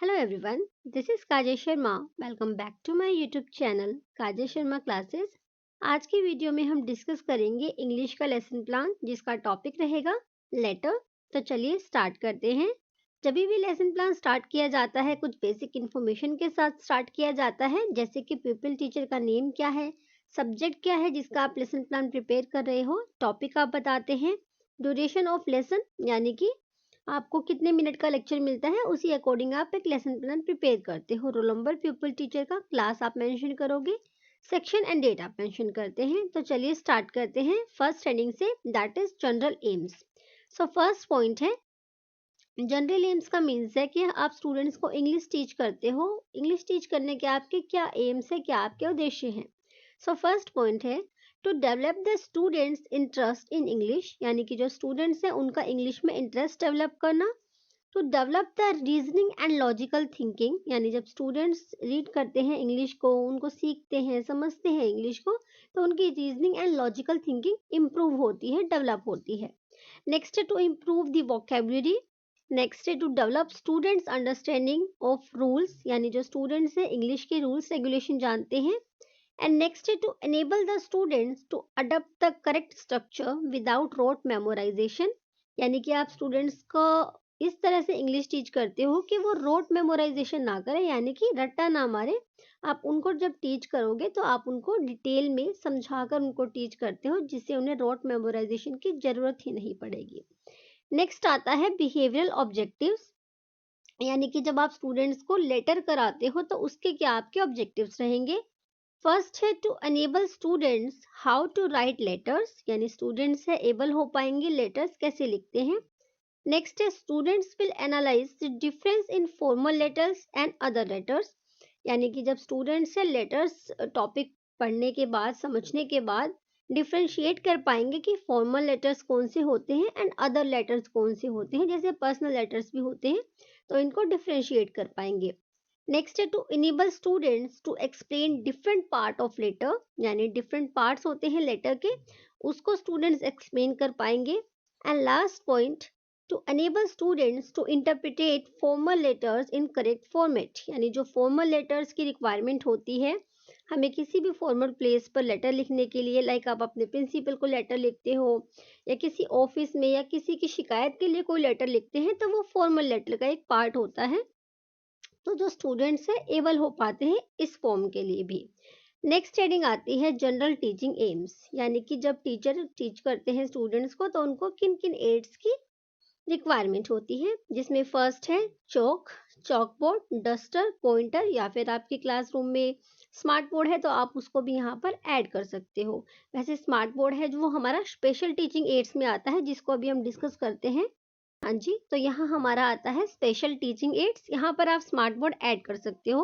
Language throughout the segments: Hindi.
Hello everyone, this is Kajal Sharma. Welcome back to my YouTube channel Kajal Sharma classes. आज की वीडियो में हम डिस्कस करेंगे इंग्लिश का लेसन प्लान जिसका टॉपिक रहेगा लेटर। तो चलिए स्टार्ट करते हैं। जब भी लेसन प्लान स्टार्ट किया जाता है कुछ बेसिक इन्फॉर्मेशन के साथ स्टार्ट किया जाता है, जैसे कि पीपल टीचर का नेम क्या है, सब्जेक्ट क्या है जिसका आप लेसन प्लान प्रिपेयर कर रहे हो, टॉपिक आप बताते हैं, ड्यूरेशन ऑफ लेसन यानी कि आपको कितने मिनट का लेक्चर मिलता है उसी अकॉर्डिंग आप एक लेसन प्लान प्रिपेयर करते हो, रोल नंबर पीपल टीचर का, क्लास आप मेंशन करोगे, सेक्शन एंड डेट आप मेंशन करते हैं। तो चलिए स्टार्ट करते हैं फर्स्ट हेडिंग से, that is general AIIMS. So first point है जनरल एम्स का मीन्स है कि आप स्टूडेंट्स को इंग्लिश टीच करते हो। इंग्लिश टीच करने के आपके क्या एम्स है, क्या आपके उद्देश्य हैं। सो फर्स्ट पॉइंट है to develop the students interest in English, यानी कि जो स्टूडेंट्स हैं उनका इंग्लिश में इंटरेस्ट डेवलप करना। To develop the reasoning and logical thinking, यानी जब स्टूडेंट्स रीड करते हैं इंग्लिश को, उनको सीखते हैं, समझते हैं इंग्लिश को, तो उनकी reasoning and logical thinking improve होती है, डेवलप होती है। नेक्स्ट है to improve the vocabulary. Next है to develop students understanding of rules, यानी जो स्टूडेंट्स हैं इंग्लिश के रूल्स रेगुलेशन जानते हैं। एंड नेक्स्ट है to enable the students to adopt the correct structure without rote memorisation, यानी कि आप स्टूडेंट्स को इस तरह से इंग्लिश टीच करते हो कि वो रोट मेमोराइजेशन ना करें, यानी कि रट्टा ना मारे। आप उनको जब टीच करोगे तो आप उनको डिटेल में समझाकर उनको टीच करते हो, जिससे उन्हें रोट मेमोराइजेशन की जरूरत ही नहीं पड़ेगी। नेक्स्ट आता है बिहेवियरल ऑब्जेक्टिव्स, यानी कि जब आप स्टूडेंट्स को लेटर कराते हो तो उसके क्या आपके ऑब्जेक्टिव्स रहेंगे। फर्स्ट है to enable students how to write letters, यानी स्टूडेंट्स है एबल हो पाएंगे लेटर्स कैसे लिखते हैं। नेक्स्ट है students will analyse the difference in formal letters and other letters, यानी कि जब स्टूडेंट्स है लेटर्स टॉपिक पढ़ने के बाद, समझने के बाद डिफरेंशिएट कर पाएंगे कि फॉर्मल लेटर्स कौन से होते हैं एंड अदर लेटर्स कौन से होते हैं, जैसे पर्सनल लेटर्स भी होते हैं, तो इनको डिफरेंशिएट कर पाएंगे। नेक्स्ट है to enable students to explain different part of letter, यानी डिफरेंट पार्ट्स होते हैं लेटर के, उसको स्टूडेंट्स एक्सप्लेन कर पाएंगे। And last point to enable students to interpret formal letters in correct format, यानी जो फॉर्मल लेटर्स की रिक्वायरमेंट होती है, हमें किसी भी फॉर्मल प्लेस पर लेटर लिखने के लिए, लाइक आप अपने प्रिंसिपल को लेटर लिखते हो या किसी ऑफिस में या किसी की शिकायत के लिए कोई लेटर लिखते हैं, तो वो फॉर्मल लेटर का एक पार्ट होता है। तो जो स्टूडेंट्स है एबल हो पाते हैं इस फॉर्म के लिए भी। नेक्स्ट हेडिंग आती है जनरल टीचिंग एम्स, यानी कि जब टीचर टीच करते हैं स्टूडेंट्स को तो उनको किन किन एड्स की रिक्वायरमेंट होती है, जिसमें फर्स्ट है चौक, चौक बोर्ड, डस्टर, पॉइंटर, या फिर आपके क्लासरूम में स्मार्ट बोर्ड है तो आप उसको भी यहाँ पर ऐड कर सकते हो। वैसे स्मार्ट बोर्ड है जो वो हमारा स्पेशल टीचिंग एड्स में आता है, जिसको अभी हम डिस्कस करते हैं। हाँ जी, तो यहाँ हमारा आता है स्पेशल टीचिंग एड्स, यहाँ पर आप स्मार्ट बोर्ड ऐड कर सकते हो,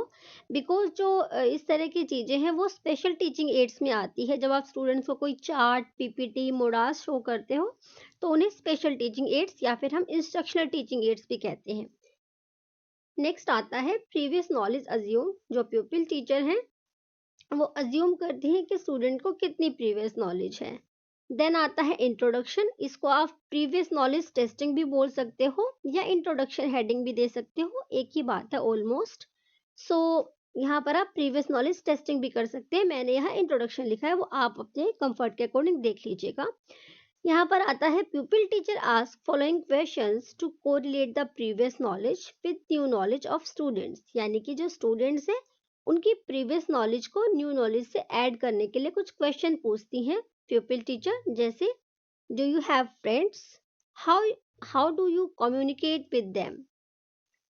बिकॉज जो इस तरह की चीज़ें हैं वो स्पेशल टीचिंग एड्स में आती है। जब आप स्टूडेंट्स को कोई चार्ट, पीपीटी, मोडास शो करते हो तो उन्हें स्पेशल टीचिंग एड्स या फिर हम इंस्ट्रक्शनल टीचिंग एड्स भी कहते हैं। नेक्स्ट आता है प्रीवियस नॉलेज अज्यूम, जो प्यूपिल टीचर हैं वो अज्यूम करती हैं कि स्टूडेंट को कितनी प्रीवियस नॉलेज है। देन आता है इंट्रोडक्शन, इसको आप प्रीवियस नॉलेज टेस्टिंग भी बोल सकते हो या इंट्रोडक्शन हेडिंग भी दे सकते हो, एक ही बात है ऑलमोस्ट। सो यहाँ पर आप प्रीवियस नॉलेज टेस्टिंग भी कर सकते हैं, मैंने यहाँ इंट्रोडक्शन लिखा है, वो आप अपने कंफर्ट के अकॉर्डिंग देख लीजिएगा। यहाँ पर आता है pupil teacher ask following questions to correlate the previous knowledge with new knowledge of students, यानी कि जो स्टूडेंट्स हैं उनकी प्रीवियस नॉलेज को न्यू नॉलेज से ऐड करने के लिए कुछ क्वेश्चन पूछती हैं प्यूपिल टीचर, जैसे do you have friends, how how do you communicate with them.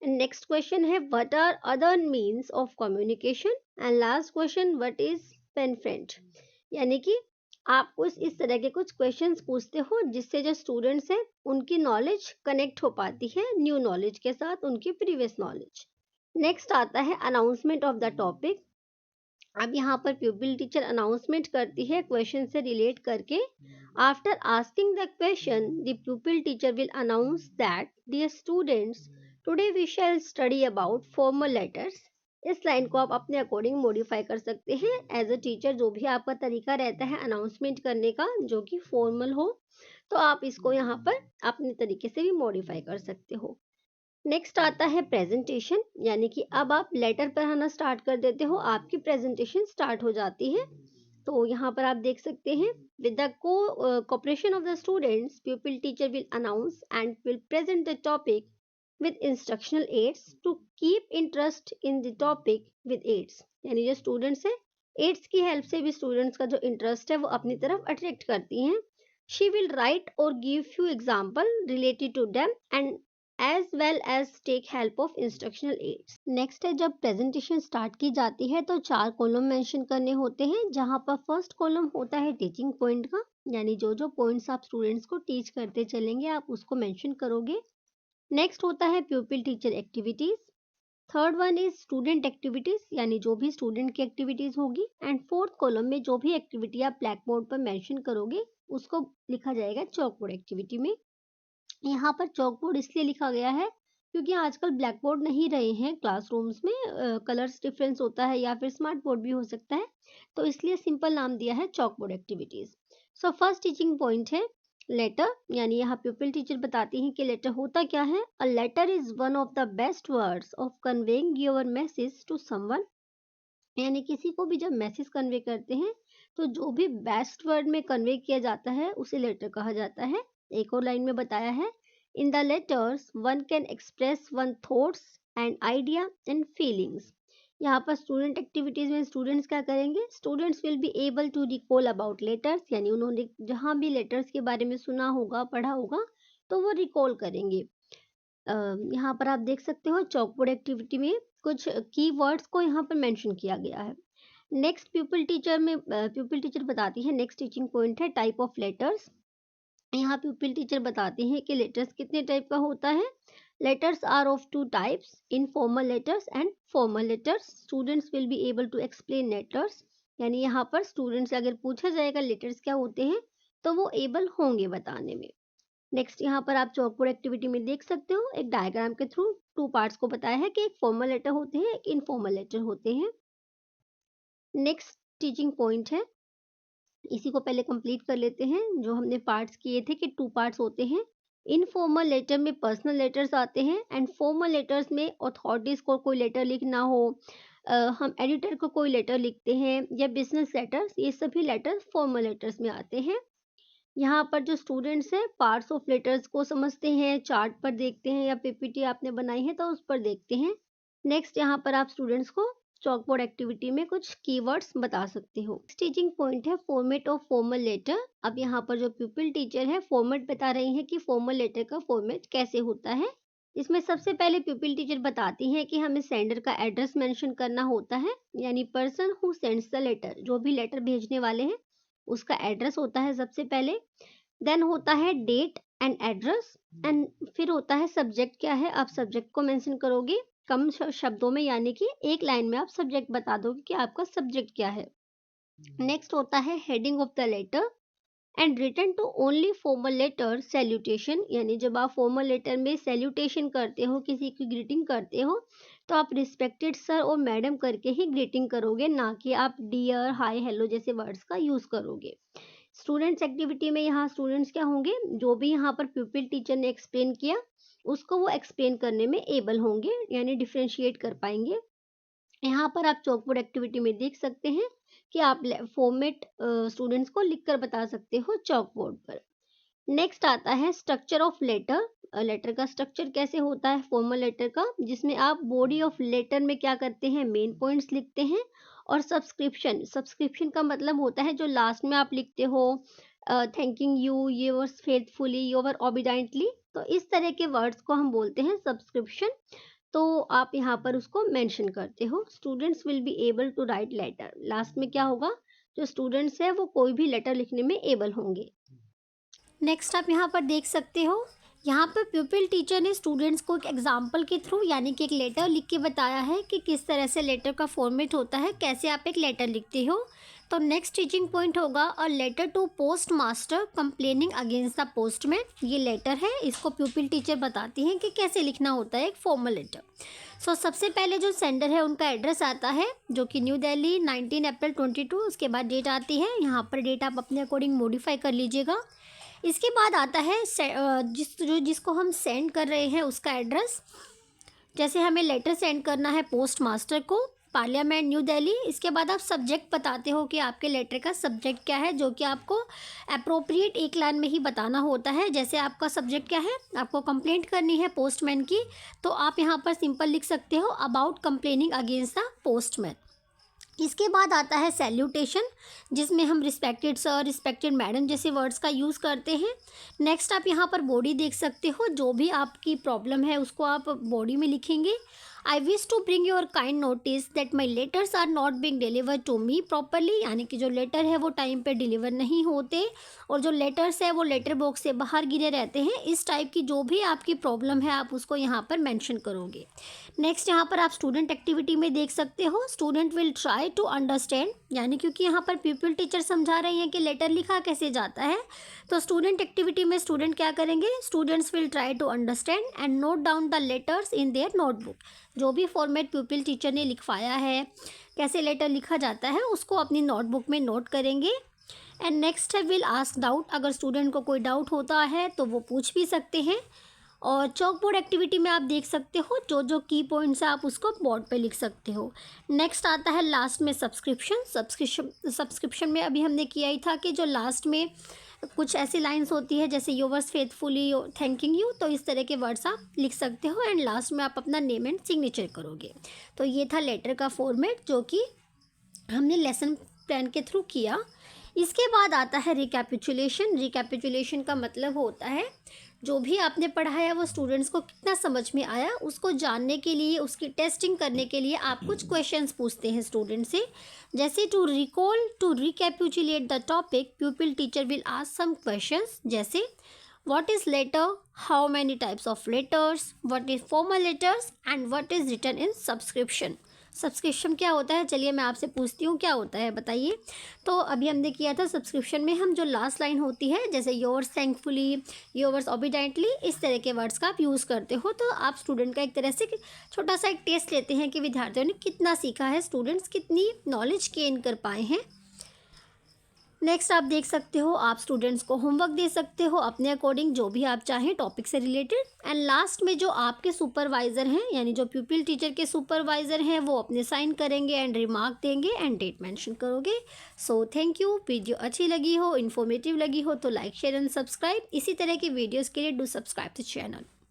Next question है what are other means of communication, and last question what is pen friend, यानी कि आप इस तरह के कुछ क्वेश्चंस पूछते हो जिससे जो स्टूडेंट्स हैं उनकी नॉलेज कनेक्ट हो पाती है न्यू नॉलेज के साथ उनकी प्रीवियस नॉलेज। नेक्स्ट आता है अनाउंसमेंट ऑफ द टॉपिक। अब यहाँ पर प्यूपिल टीचर अनाउंसमेंट करती है क्वेश्चन से रिलेट करके। After asking the question the pupil teacher will announce that dear students today we shall study about formal letters. इस लाइन को आप अपने अकॉर्डिंग मॉडिफाई कर सकते हैं एज अ टीचर, जो भी आपका तरीका रहता है अनाउंसमेंट करने का जो कि फॉर्मल हो, तो आप इसको यहाँ पर अपने तरीके से भी मॉडिफाई कर सकते हो। नेक्स्ट आता है प्रेजेंटेशन, यानी कि अब आप लेटर पढ़ाना स्टार्ट कर देते हो, आपकी प्रेजेंटेशन स्टार्ट हो जाती है। तो यहाँ पर आप देख सकते हैं, with the cooperation of the students, pupil teacher will announce and will present the topic with instructional aids to keep interest in the topic with aids। यानी जो स्टूडेंट्स है, एड्स की हेल्प से भी स्टूडेंट्स का जो इंटरेस्ट है वो अपनी तरफ अट्रैक्ट करती हैं। शी विल राइट और give few example related to them and as well as take help of instructional aids. Next है, जब प्रेजेंटेशन स्टार्ट की जाती है तो 4 कॉलम मेंशन करने होते हैं, जहां पर फर्स्ट कॉलम होता है टीचिंग पॉइंट का, यानी जो जो पॉइंट्स आप स्टूडेंट्स को टीच करते चलेंगे आप उसको मेंशन करोगे। नेक्स्ट होता है pupil teacher activities. Third one is student activities, यानी जो भी स्टूडेंट की एक्टिविटीज होगी। एंड फोर्थ कॉलम में जो भी एक्टिविटी आप ब्लैक बोर्ड पर मेंशन करोगे उसको लिखा जाएगा चॉक बोर्ड एक्टिविटी में। यहाँ पर चॉक बोर्ड इसलिए लिखा गया है क्योंकि आजकल ब्लैक बोर्ड नहीं रहे हैं क्लासरूम्स में, कलर्स डिफरेंस होता है या फिर स्मार्ट बोर्ड भी हो सकता है, तो इसलिए सिंपल नाम दिया है chalk board activities. So first teaching point है लेटर, यानी यहाँ प्यूपिल टीचर बताती हैं कि लेटर होता क्या है। A letter is one of the best words of conveying your message to someone, यानी किसी को भी जब मैसेज कन्वे करते हैं तो जो भी बेस्ट वर्ड में कन्वे किया जाता है उसे लेटर कहा जाता है। एक और लाइन में बताया है, in the letters one can express one thoughts and idea and feelings. यहाँ पर स्टूडेंट एक्टिविटीज में स्टूडेंट्स क्या करेंगे, students will be able to recall about letters, यानी उन्होंने जहाँ भी लेटर्स के बारे में सुना होगा पढ़ा होगा तो वो रिकॉल करेंगे। यहाँ पर आप देख सकते हो चॉकबोर्ड एक्टिविटी में कुछ की वर्ड्स को यहाँ पर मेंशन किया गया है। नेक्स्ट प्यूपिल टीचर बताती है, नेक्स्ट टीचिंग पॉइंट है टाइप ऑफ लेटर्स। यहाँ प्यूपिल टीचर बताते हैं कि लेटर्स कितने टाइप का होता है। Letters are of 2 types, informal letters and formal letters. Students will be able to explain letters, यानी यहाँ पर स्टूडेंट्स से अगर पूछा जाएगा लेटर्स क्या होते हैं तो वो एबल होंगे बताने में। नेक्स्ट यहाँ पर आप चॉकबोर्ड एक्टिविटी में देख सकते हो, एक डायग्राम के थ्रू 2 पार्ट्स को बताया है कि एक फॉर्मल लेटर होते हैं, एक इनफॉर्मल लेटर होते हैं। नेक्स्ट टीचिंग पॉइंट है, इसी को पहले कंप्लीट कर लेते हैं। जो हमने पार्ट्स किए थे कि 2 पार्ट्स होते हैं। इनफॉर्मल लेटर में पर्सनल लेटर्स आते हैं एंड फॉर्मल लेटर्स में अथॉरिटीज को कोई लेटर लिखना हो, हम एडिटर को कोई लेटर लिखते हैं या बिजनेस लेटर्स, ये सभी लेटर्स फॉर्मल लेटर्स में आते हैं। यहाँ पर जो स्टूडेंट्स हैं पार्ट्स ऑफ लेटर्स को समझते हैं, चार्ट पर देखते हैं या पीपीटी आपने बनाई है तो उस पर देखते हैं। नेक्स्ट यहाँ पर आप स्टूडेंट्स को चॉकबोर्ड एक्टिविटी में कुछ कीवर्ड्स बता सकते हो। टीचिंग पॉइंट है फॉर्मेट ऑफ फॉर्मल लेटर। अब यहाँ पर जो प्यूपिल टीचर है फॉर्मेट बता रही है कि फॉर्मल लेटर का फॉर्मेट कैसे होता है। इसमें सबसे पहले प्यूपिल टीचर बताती हैं कि हमें सेंडर का एड्रेस मेंशन करना होता है, यानी person who sends the letter, जो भी लेटर भेजने वाले हैं उसका एड्रेस होता है सबसे पहले। देन होता है डेट एंड एड्रेस, एंड फिर होता है सब्जेक्ट क्या है, आप सब्जेक्ट को मेंशन करोगे कम शब्दों में, यानी कि एक लाइन में आप सब्जेक्ट बता दोगे कि आपका सब्जेक्ट क्या है। नेक्स्ट होता है heading of the letter and written to only formal letter salutation, यानी जब आप फॉर्मल लेटर में सैल्यूटेशन करते हो, किसी की ग्रीटिंग करते हो तो आप रिस्पेक्टेड सर और मैडम करके ही ग्रीटिंग करोगे, ना कि आप डियर, हाय, हेलो जैसे वर्ड्स का यूज करोगे। स्टूडेंट्स एक्टिविटी में यहाँ स्टूडेंट्स क्या होंगे, जो भी यहाँ पर प्यूपिल टीचर ने एक्सप्लेन किया उसको वो एक्सप्लेन करने में एबल होंगे, यानी डिफ्रेंशिएट कर पाएंगे। यहाँ पर आप चॉकबोर्ड एक्टिविटी में देख सकते हैं कि आप फॉर्मेट स्टूडेंट्स को लिखकर बता सकते हो चॉकबोर्ड पर। नेक्स्ट आता है स्ट्रक्चर ऑफ लेटर। लेटर का स्ट्रक्चर कैसे होता है फॉर्मल लेटर का, जिसमें आप बॉडी ऑफ लेटर में क्या करते हैं, मेन पॉइंट्स लिखते हैं, और सब्सक्रिप्शन का मतलब होता है जो लास्ट में आप लिखते हो, thanking you, yours faithfully, your obediently, तो इस तरह के वर्ड्स को हम बोलते हैं सब्सक्रिप्शन। तो आप यहाँ पर उसको मेंशन करते हो। Students will be able to write letter, last में क्या होगा, जो स्टूडेंट्स है वो कोई भी लेटर लिखने में एबल होंगे। नेक्स्ट आप यहाँ पर देख सकते हो, यहाँ पर प्यूपिल टीचर ने स्टूडेंट्स को एक एग्जाम्पल के थ्रू, यानी कि एक लेटर लिख के बताया है कि किस तरह से लेटर का फॉर्मेट होता है, कैसे आप एक लेटर लिखते हो। तो नेक्स्ट टीचिंग पॉइंट होगा a letter to post master complaining against the postman. ये लेटर है, इसको प्यूपिल टीचर बताती हैं कि कैसे लिखना होता है एक फॉर्मल लेटर। सो सबसे पहले जो सेंडर है उनका एड्रेस आता है, जो कि न्यू दिल्ली 19 अप्रैल 22, उसके बाद डेट आती है, यहाँ पर डेट आप अपने अकॉर्डिंग मॉडिफाई कर लीजिएगा। इसके बाद आता है जिसको हम सेंड कर रहे हैं उसका एड्रेस, जैसे हमें लेटर सेंड करना है पोस्ट मास्टर को, पार्लियामेंट न्यू दिल्ली। इसके बाद आप सब्जेक्ट बताते हो कि आपके लेटर का सब्जेक्ट क्या है, जो कि आपको अप्रोप्रिएट एक लाइन में ही बताना होता है। जैसे आपका सब्जेक्ट क्या है, आपको कंप्लेंट करनी है पोस्टमैन की, तो आप यहाँ पर सिंपल लिख सकते हो about complaining against the postman. इसके बाद आता है सैल्यूटेशन, जिसमें हम रिस्पेक्टेड सर, रिस्पेक्टेड मैडम जैसे वर्ड्स का यूज़ करते हैं। नेक्स्ट आप यहाँ पर बॉडी देख सकते हो, जो भी आपकी प्रॉब्लम है उसको आप बॉडी में लिखेंगे। I wish to bring your kind notice that my letters are not being deliver to me properly, यानी कि जो लेटर है वो टाइम पे डिलीवर नहीं होते और जो लेटर्स है वो लेटर बॉक्स से बाहर गिरे रहते हैं। इस टाइप की जो भी आपकी प्रॉब्लम है आप उसको यहाँ पर मेंशन करोगे। नेक्स्ट यहाँ पर आप स्टूडेंट एक्टिविटी में देख सकते हो, student will try to understand, यानी क्योंकि यहाँ पर पीपल टीचर समझा रहे हैं कि लेटर लिखा कैसे जाता है, तो स्टूडेंट एक्टिविटी में स्टूडेंट क्या करेंगे, students will try to understand and note down the letters in their notebook. जो भी फॉर्मेट पीपल टीचर ने लिखवाया है, कैसे लेटर लिखा जाता है, उसको अपनी नोटबुक में नोट करेंगे। एंड नेक्स्ट है विल आस्क डाउट, अगर स्टूडेंट को कोई डाउट होता है तो वो पूछ भी सकते हैं। और चॉक बोर्ड एक्टिविटी में आप देख सकते हो जो जो की पॉइंट्स है आप उसको बोर्ड पे लिख सकते हो। नेक्स्ट आता है लास्ट में सब्सक्रिप्शन में अभी हमने किया ही था कि जो लास्ट में कुछ ऐसी लाइंस होती है जैसे योवर्स फेथफुली, थैंकिंग यू, तो इस तरह के वर्ड्स आप लिख सकते हो एंड लास्ट में आप अपना नेम एंड सिग्नेचर करोगे। तो ये था लेटर का फॉर्मेट जो कि हमने लेसन प्लान के थ्रू किया। इसके बाद आता है रिकैपिचुलेशन। रिकैपिचुलेशन का मतलब होता है जो भी आपने पढ़ाया वो स्टूडेंट्स को कितना समझ में आया, उसको जानने के लिए, उसकी टेस्टिंग करने के लिए आप कुछ क्वेश्चंस पूछते हैं स्टूडेंट से। जैसे to recall, to recapitulate the topic, pupil teacher will ask some questions जैसे what is letter, how many types of letters, what is formal letters and what is written in subscription. Subscription क्या होता है, चलिए मैं आपसे पूछती हूँ क्या होता है, बताइए। तो अभी हमने किया था सब्सक्रिप्शन में हम जो लास्ट लाइन होती है जैसे योर्स थैंकफुली, योर्स ओबीडेंटली, इस तरह के वर्ड्स का आप यूज़ करते हो। तो आप स्टूडेंट का एक तरह से छोटा सा एक टेस्ट लेते हैं कि विद्यार्थियों ने कितना सीखा है, स्टूडेंट्स कितनी नॉलेज गेन कर पाए हैं। नेक्स्ट आप देख सकते हो आप स्टूडेंट्स को होमवर्क दे सकते हो अपने अकॉर्डिंग, जो भी आप चाहें टॉपिक से रिलेटेड। एंड लास्ट में जो आपके सुपरवाइज़र हैं, यानी जो प्यूपिल टीचर के सुपरवाइज़र हैं, वो अपने साइन करेंगे एंड रिमार्क देंगे एंड डेट मेंशन करोगे। So thank you. वीडियो अच्छी लगी हो, इन्फॉर्मेटिव लगी हो तो लाइक, शेयर एंड सब्सक्राइब। इसी तरह की वीडियोज़ के लिए डू सब्सक्राइब द चैनल।